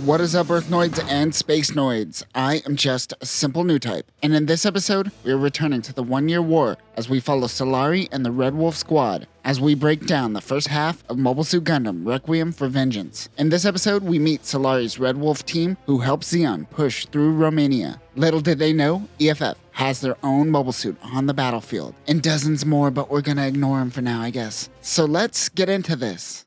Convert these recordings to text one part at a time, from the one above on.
What is up, Earthnoids and Spacenoids? I am just a simple new type, and in this episode, we are returning to the 1-year war as we follow Solari and the Redwolf squad as we break down the first half of Mobile Suit Gundam Requiem for Vengeance. In this episode, we meet Solari's Redwolf team who helps Zeon push through Romania. Little did they know, EFF has their own mobile suit on the battlefield, and dozens more, but we're gonna ignore them for now, I guess. So let's get into this.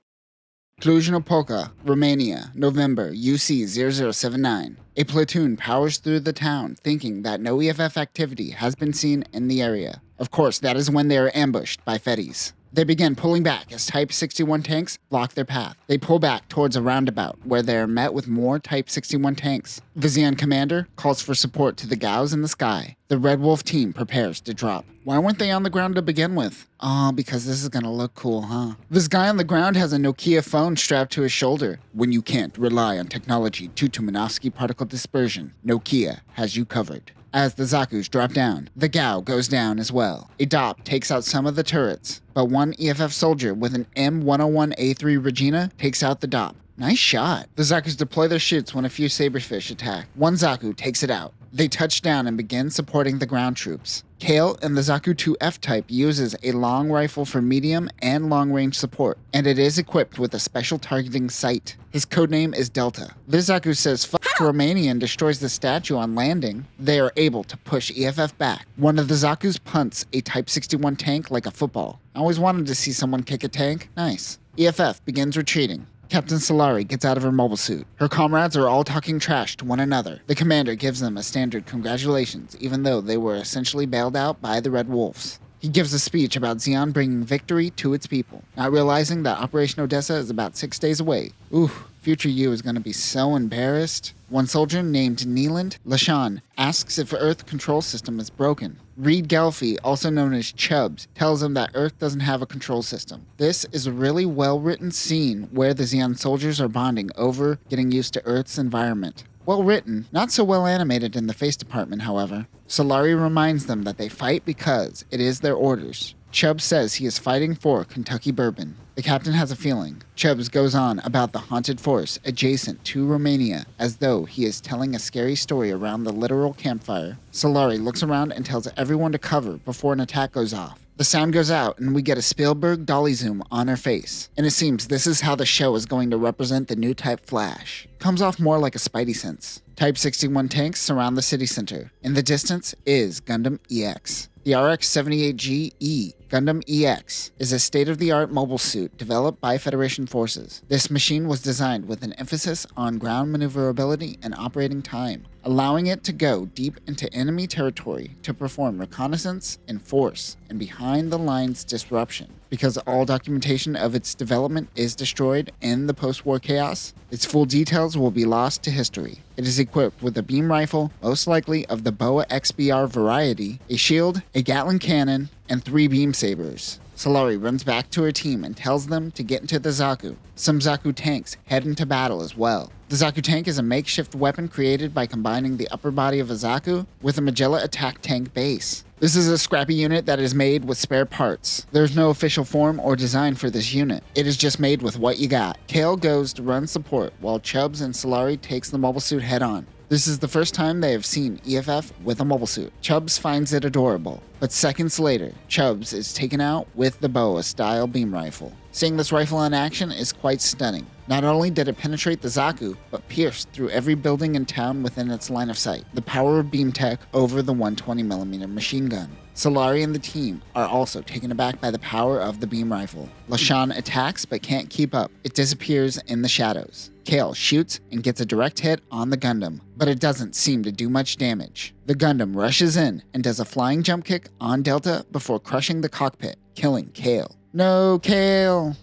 Cluj-Napoca, Romania, November, UC 0079. A platoon powers through the town thinking that no EFF activity has been seen in the area. Of course, that is when they are ambushed by Fetties. They begin pulling back as Type 61 tanks block their path. They pull back towards a roundabout where they are met with more Type 61 tanks. The Zeon commander calls for support to the Gaus in the sky. The Redwolf team prepares to drop. Why weren't they on the ground to begin with? Oh, because this is gonna look cool, huh? This guy on the ground has a Nokia phone strapped to his shoulder. When you can't rely on technology due to Minovsky particle dispersion, Nokia has you covered. As the Zaku's drop down, the Gao goes down as well. A DOP takes out some of the turrets, but one EFF soldier with an M101A3 Regina takes out the DOP. Nice shot. The Zaku's deploy their chutes when a few Saberfish attack. One Zaku takes it out. They touch down and begin supporting the ground troops. Kale and the Zaku 2F type uses a long rifle for medium and long-range support, and it is equipped with a special targeting sight. His codename is Delta. This Zaku says "Fuck Romania" and destroys the statue on landing. They are able to push EFF back. One of the Zaku's punts a Type 61 tank like a football. I always wanted to see someone kick a tank. Nice. EFF begins retreating. Captain Solari gets out of her mobile suit. Her comrades are all talking trash to one another. The commander gives them a standard congratulations, even though they were essentially bailed out by the Red Wolves. He gives a speech about Zeon bringing victory to its people, not realizing that Operation Odessa is about 6 days away. Oof, future you is going to be so embarrassed. One soldier named Neeland Lashan asks if Earth control system is broken. Reed Gelfie, also known as Chubbs, tells him that Earth doesn't have a control system. This is a really well-written scene where the Zeon soldiers are bonding over getting used to Earth's environment. Well written, not so well animated in the face department, however. Solari reminds them that they fight because it is their orders. Chubbs says he is fighting for Kentucky bourbon. The captain has a feeling. Chubbs goes on about the haunted forest adjacent to Romania, as though he is telling a scary story around the literal campfire. Solari looks around and tells everyone to cover before an attack goes off. The sound goes out and we get a Spielberg dolly zoom on her face. And it seems this is how the show is going to represent the new Type Flash. Comes off more like a Spidey sense. Type 61 tanks surround the city center. In the distance is Gundam EX. The RX-78GE Gundam EX is a state-of-the-art mobile suit developed by Federation forces. This machine was designed with an emphasis on ground maneuverability and operating time, allowing it to go deep into enemy territory to perform reconnaissance, enforce, and behind-the-lines disruption. Because all documentation of its development is destroyed in the post-war chaos, its full details will be lost to history. It is equipped with a beam rifle, most likely of the Boa XBR variety, a shield, a Gatling cannon, and 3 beam sabers. Solari runs back to her team and tells them to get into the Zaku. Some Zaku tanks head into battle as well. The Zaku tank is a makeshift weapon created by combining the upper body of a Zaku with a Magella attack tank base. This is a scrappy unit that is made with spare parts. There's no official form or design for this unit. It is just made with what you got. Kale goes to run support while Chubbs and Solari takes the mobile suit head on. This is the first time they have seen EFF with a mobile suit. Chubbs finds it adorable, but seconds later, Chubbs is taken out with the Boa-style beam rifle. Seeing this rifle in action is quite stunning. Not only did it penetrate the Zaku, but pierced through every building in town within its line of sight. The power of beam tech over the 120mm machine gun. Solari and the team are also taken aback by the power of the beam rifle. Lashan attacks but can't keep up. It disappears in the shadows. Kale shoots and gets a direct hit on the Gundam, but it doesn't seem to do much damage. The Gundam rushes in and does a flying jump kick on Delta before crushing the cockpit, killing Kale. No, Kale!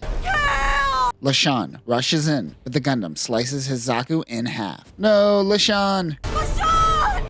Lashan rushes in, but the Gundam slices his Zaku in half. No, Lashan!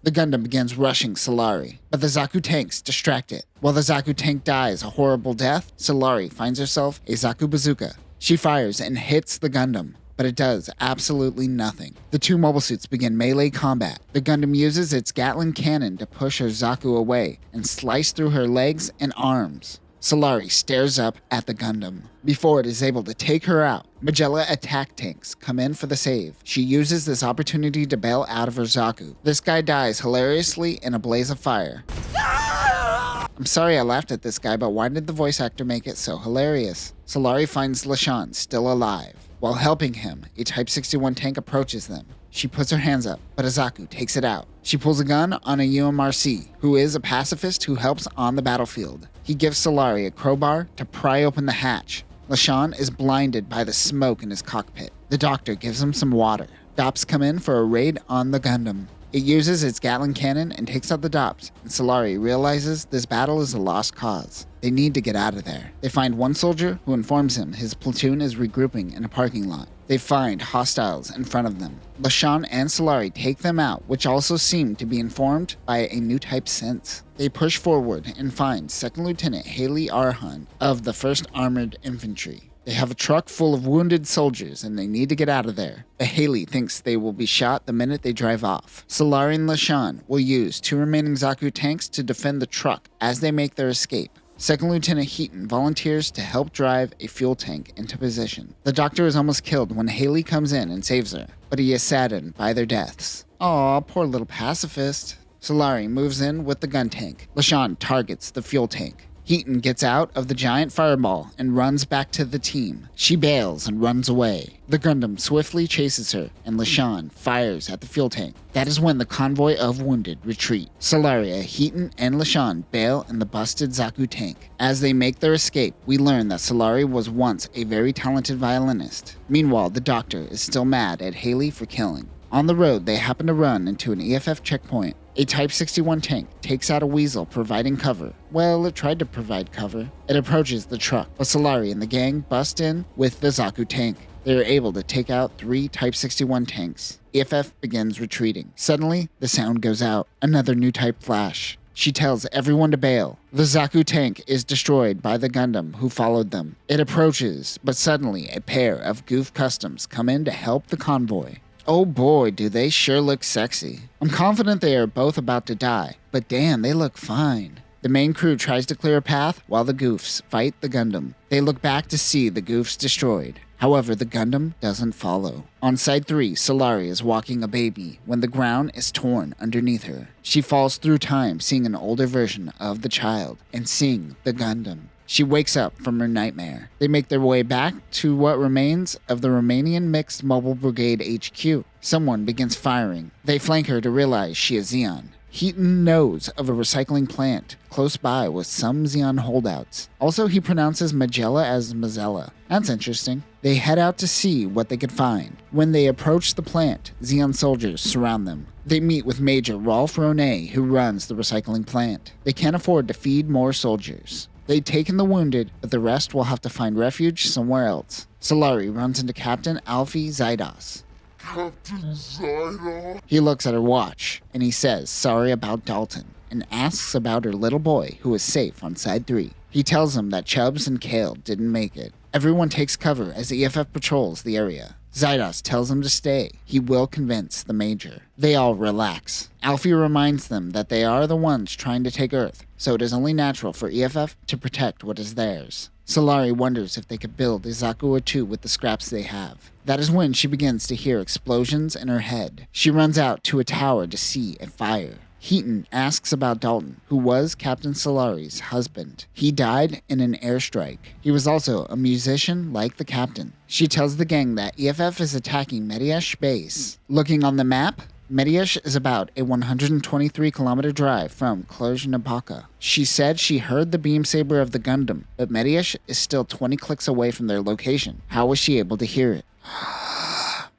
The Gundam begins rushing Solari, but the Zaku tanks distract it. While the Zaku tank dies a horrible death, Solari finds herself a Zaku bazooka. She fires and hits the Gundam, but it does absolutely nothing. The two mobile suits begin melee combat. The Gundam uses its Gatling cannon to push her Zaku away and slice through her legs and arms. Solari stares up at the Gundam. Before it is able to take her out, Magella attack tanks come in for the save. She uses this opportunity to bail out of her Zaku. This guy dies hilariously in a blaze of fire. I'm sorry I laughed at this guy, but why did the voice actor make it so hilarious? Solari finds LaShawn still alive. While helping him, a Type 61 tank approaches them. She puts her hands up, but a Zaku takes it out. She pulls a gun on a UMRC, who is a pacifist who helps on the battlefield. He gives Solari a crowbar to pry open the hatch. LaShawn is blinded by the smoke in his cockpit. The doctor gives him some water. Dops come in for a raid on the Gundam. It uses its Gatling cannon and takes out the Dops, and Solari realizes this battle is a lost cause. They need to get out of there. They find one soldier who informs him his platoon is regrouping in a parking lot. They find hostiles in front of them. LaShawn and Solari take them out, which also seem to be informed by a new type sense. They push forward and find 2nd Lieutenant Haley Arhan of the 1st Armored Infantry. They have a truck full of wounded soldiers and they need to get out of there. But Haley thinks they will be shot the minute they drive off. Solari and LaShawn will use 2 remaining Zaku tanks to defend the truck as they make their escape. 2nd Lieutenant Heaton volunteers to help drive a fuel tank into position. The doctor is almost killed when Haley comes in and saves her, but he is saddened by their deaths. Aw, poor little pacifist. Solari moves in with the gun tank. LaShawn targets the fuel tank. Heaton gets out of the giant fireball and runs back to the team. She bails and runs away. The Gundam swiftly chases her, and LaShawn fires at the fuel tank. That is when the convoy of wounded retreat. Solari, Heaton, and LaShawn bail in the busted Zaku tank. As they make their escape, we learn that Solari was once a very talented violinist. Meanwhile, the doctor is still mad at Haley for killing. On the road, they happen to run into an EFF checkpoint. A Type 61 tank takes out a Weasel, providing cover. Well, it tried to provide cover. It approaches the truck, but Solari and the gang bust in with the Zaku tank. They are able to take out 3 Type 61 tanks. EFF begins retreating. Suddenly, the sound goes out. Another new type flash. She tells everyone to bail. The Zaku tank is destroyed by the Gundam who followed them. It approaches, but suddenly a pair of Goof Customs come in to help the convoy. Oh boy, do they sure look sexy. I'm confident they are both about to die, but damn, they look fine. The main crew tries to clear a path while the Goofs fight the Gundam. They look back to see the Goofs destroyed. However, the Gundam doesn't follow. On Side 3, Solari is walking a baby when the ground is torn underneath her. She falls through time, seeing an older version of the child and seeing the Gundam. She wakes up from her nightmare. They make their way back to what remains of the Romanian Mixed Mobile Brigade HQ. Someone begins firing. They flank her to realize she is Zeon. Heaton knows of a recycling plant close by with some Zeon holdouts. Also, he pronounces Magella as Mazella. That's interesting. They head out to see what they could find. When they approach the plant, Zeon soldiers surround them. They meet with Major Rolf Ronay, who runs the recycling plant. They can't afford to feed more soldiers. They've taken the wounded, but the rest will have to find refuge somewhere else. Solari runs into Captain Alfie Zydos. Captain Zydos? He looks at her watch, and he says sorry about Dalton, and asks about her little boy who is safe on Side 3. He tells him that Chubbs and Kale didn't make it. Everyone takes cover as the EFF patrols the area. Zydos tells them to stay. He will convince the Major. They all relax. Alfie reminds them that they are the ones trying to take Earth, so it is only natural for EFF to protect what is theirs. Solari wonders if they could build a Zaku or 2 with the scraps they have. That is when she begins to hear explosions in her head. She runs out to a tower to see a fire. Heaton asks about Dalton, who was Captain Solari's husband. He died in an airstrike. He was also a musician like the captain. She tells the gang that EFF is attacking Mediesh base. Looking on the map, Mediesh is about a 123-kilometer drive from Cluj-Napoca. She said she heard the beam saber of the Gundam, but Mediesh is still 20 clicks away from their location. How was she able to hear it?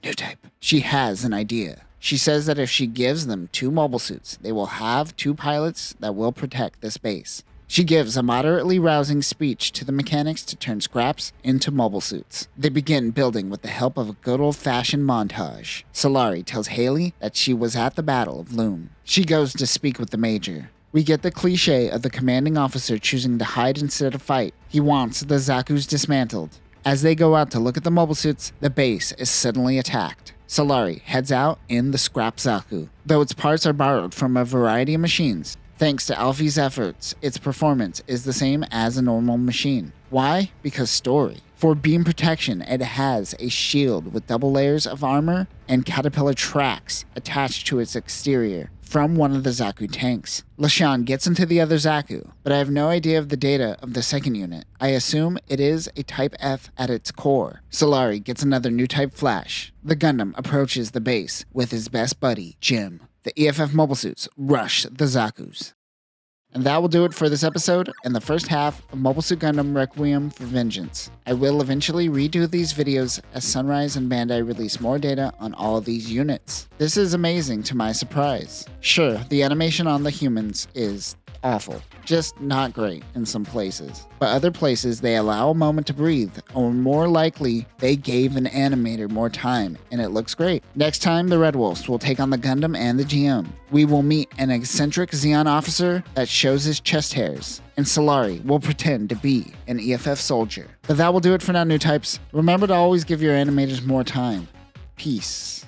New type. She has an idea. She says that if she gives them 2 mobile suits, they will have 2 pilots that will protect this base. She gives a moderately rousing speech to the mechanics to turn scraps into mobile suits. They begin building with the help of a good old-fashioned montage. Solari tells Haley that she was at the Battle of Loom. She goes to speak with the Major. We get the cliche of the commanding officer choosing to hide instead of fight. He wants the Zakus dismantled. As they go out to look at the mobile suits, the base is suddenly attacked. Solari heads out in the scrap Zaku. Though its parts are borrowed from a variety of machines, Thanks to Alfie's efforts, its performance is the same as a normal machine. Why? Because story. For beam protection, it has a shield with double layers of armor and caterpillar tracks attached to its exterior from one of the Zaku tanks. LaShawn gets into the other Zaku, but I have no idea of the data of the second unit. I assume it is a Type F at its core. Solari gets another new type flash. The Gundam approaches the base with his best buddy, Jim. The EFF mobile suits rush the Zakus. And that will do it for this episode and the first half of Mobile Suit Gundam Requiem for Vengeance. I will eventually redo these videos as Sunrise and Bandai release more data on all of these units. This is amazing to my surprise. Sure, the animation on the humans is awful, just not great in some places. But other places they allow a moment to breathe, or more likely, they gave an animator more time, and it looks great. Next time, the Redwolves will take on the Gundam and the GM. We will meet an eccentric Zeon officer that shows his chest hairs, and Solari will pretend to be an EFF soldier. But that will do it for now, new types. Remember to always give your animators more time. Peace.